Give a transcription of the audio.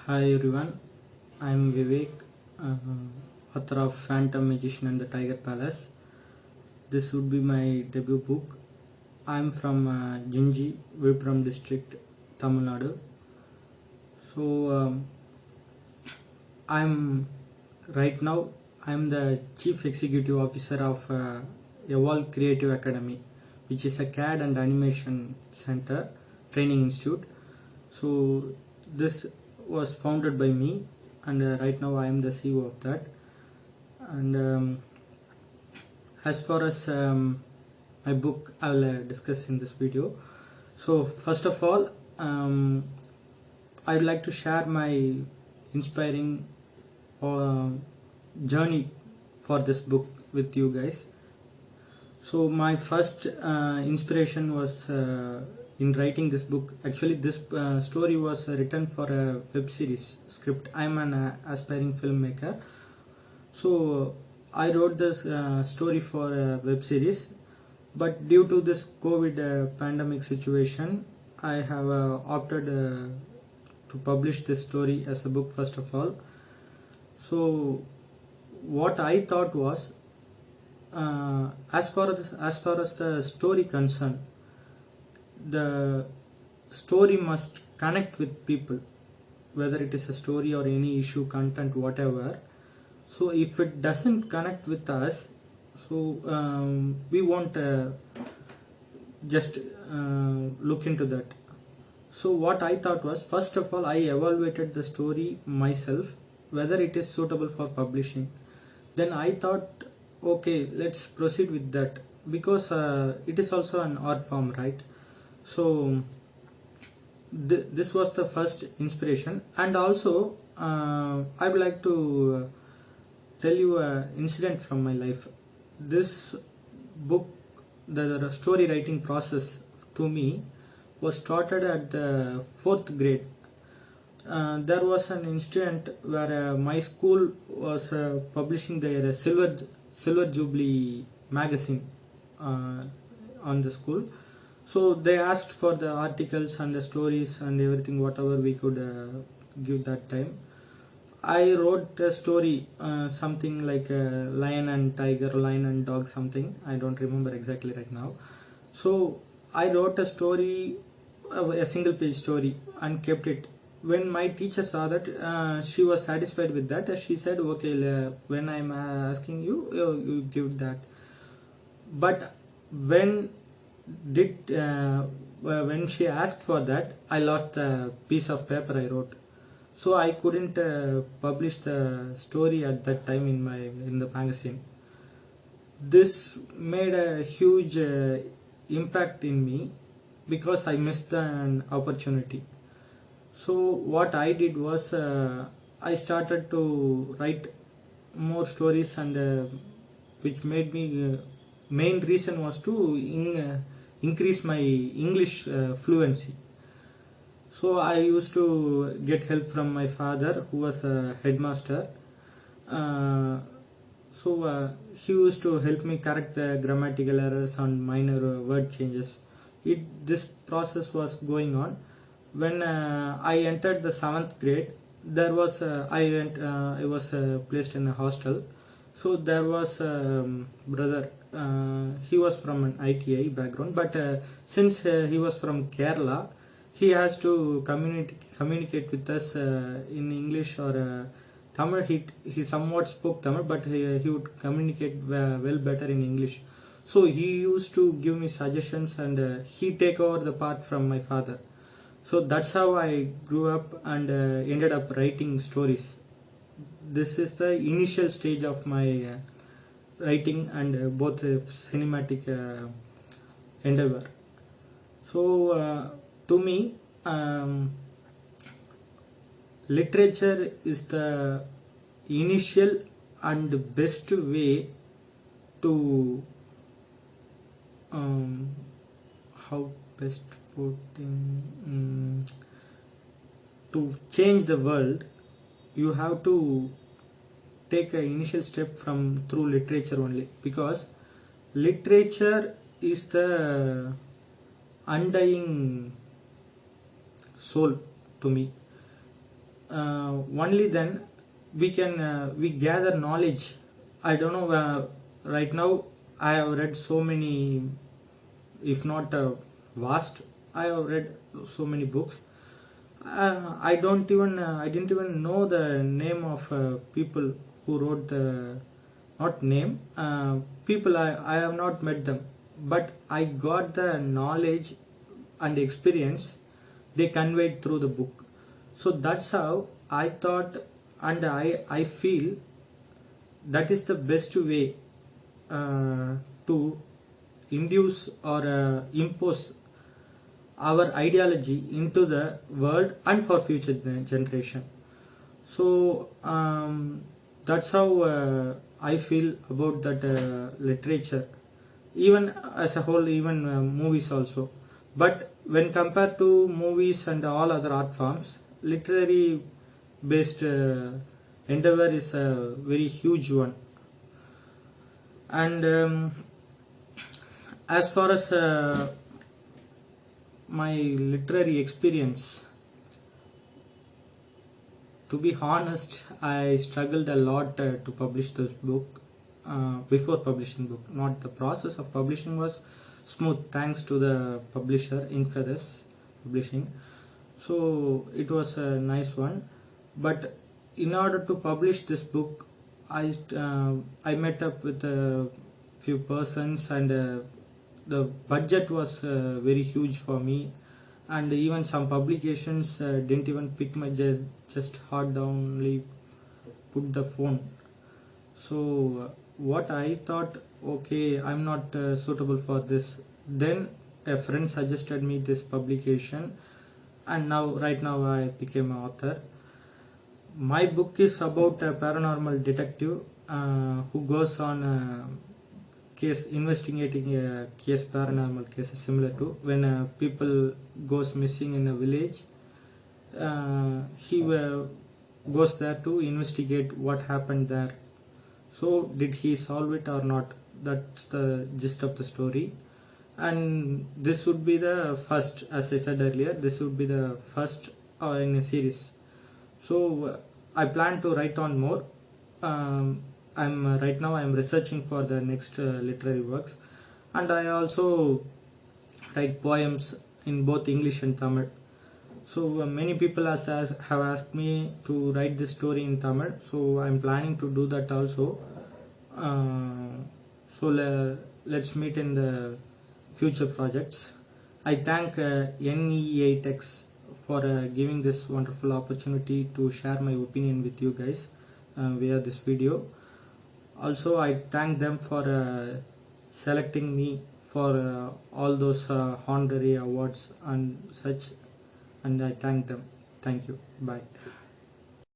Hi everyone, I am Vivek, uh, author of Phantom Magician and the Tiger Palace. This would be my debut book. I am from Jinji, Vilupuram district, Tamil Nadu. So I'm right now I'm the Chief Executive Officer of Evolve Creative Academy, which is a CAD and animation center training institute. So this was founded by me, and right now I am the CEO of that. And as far as my book, I will discuss in this video. So first of all, I would like to share my inspiring uh, journey for this book with you guys. So my first inspiration was in writing this book. Actually, this story was written for a web series script. I'm an aspiring filmmaker, so I wrote this story for a web series. But due to this COVID pandemic situation, I have opted to publish this story as a book first of all. So what I thought was, as far as the story concerned, the story must connect with people, whether it is a story or any issue, content, whatever. So if it doesn't connect with us, so we won't just look into that. So what I thought was, first of all, I evaluated the story myself, whether it is suitable for publishing. Then I thought, okay, let's proceed with that, because it is also an art form, right? So this was the first inspiration. And also I would like to tell you an incident from my life. This book, the story writing process to me was started at the fourth grade. There was an incident where my school was publishing their silver jubilee magazine uh, on the school. So they asked for the articles and the stories and everything whatever we could give that time. I wrote a story, something like lion and tiger, lion and dog, something. I don't remember exactly right now. So I wrote a story, a single page story, and kept it. When my teacher saw that, she was satisfied with that. She said, "Okay, when I'm asking you, you give that." But when did when she asked for that, I lost the piece of paper I wrote, so I couldn't publish the story at that time in the magazine. This made a huge impact in me because I missed an opportunity. So what I did was, I started to write more stories, and which made me main reason was to increase my English fluency. So I used to get help from my father, who was a headmaster. Uh, he used to help me correct the grammatical errors and minor word changes. This process was going on. When I entered the seventh grade, there was I was placed in a hostel. So there was brother. He was from an ITI background, but since he was from Kerala, he has to communicate with us in English or Tamil. He somewhat spoke Tamil, but he would communicate well better in English. So he used to give me suggestions, and he take over the part from my father. So that's how I grew up and ended up writing stories. This is the initial stage of my writing and both cinematic endeavor. So to me, literature is the initial and best way to um, how best putting to change the world. You have to take an initial step from through literature only, because literature is the undying soul to me. only then we can we gather knowledge. I don't know, right now I have read so many, if not vast, I have read so many books. I didn't even know the name of people who wrote the, not name, people, I have not met them, but I got the knowledge and experience they conveyed through the book. So that's how I thought, and I feel that is the best way to induce or impose our ideology into the world and for future generation. So that's how I feel about that literature, even as a whole, even movies also. But when compared to movies and all other art forms, literary based endeavor is a very huge one. And as far as my literary experience, to be honest, I struggled a lot to publish this book. Before publishing book, not the process of publishing was smooth thanks to the publisher Infedes Publishing. So it was a nice one. But in order to publish this book, I met up with a few persons, and the budget was very huge for me, and even some publications didn't even pick my, just hard downly put the phone. So what I thought, okay, I'm not suitable for this. Then a friend suggested me this publication, and now right now I became an author. My book is about a paranormal detective who goes on case, investigating a case, paranormal cases similar to when people goes missing in a village. He goes there to investigate what happened there. So did he solve it or not? That's the gist of the story. And this would be the first, as I said earlier, this would be the first in a series. So I plan to write on more. I'm right now I'm researching for the next literary works, and I also write poems in both English and Tamil. So many people have asked me to write this story in Tamil, so I'm planning to do that also. So let's meet in the future projects. I thank NE8x for giving this wonderful opportunity to share my opinion with you guys via this video. Also, I thank them for selecting me for all those honorary awards and such, and I thank them. Thank you. Bye.